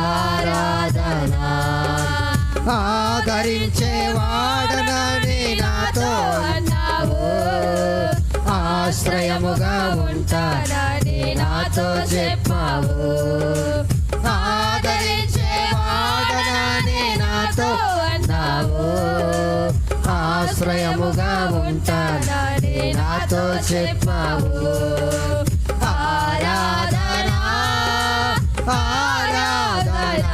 ఆరాధన ఆదరించే వాడనని నాతో అన్నావు, ఆశ్రయముగా ఉంటానని నాతో చెప్పావు. ఆదరించే వాడనని నాతో అన్నావు, ఆశ్రయముగా ఉంటానని నాతో చెప్పావు. ఆరాధన ఆరాధన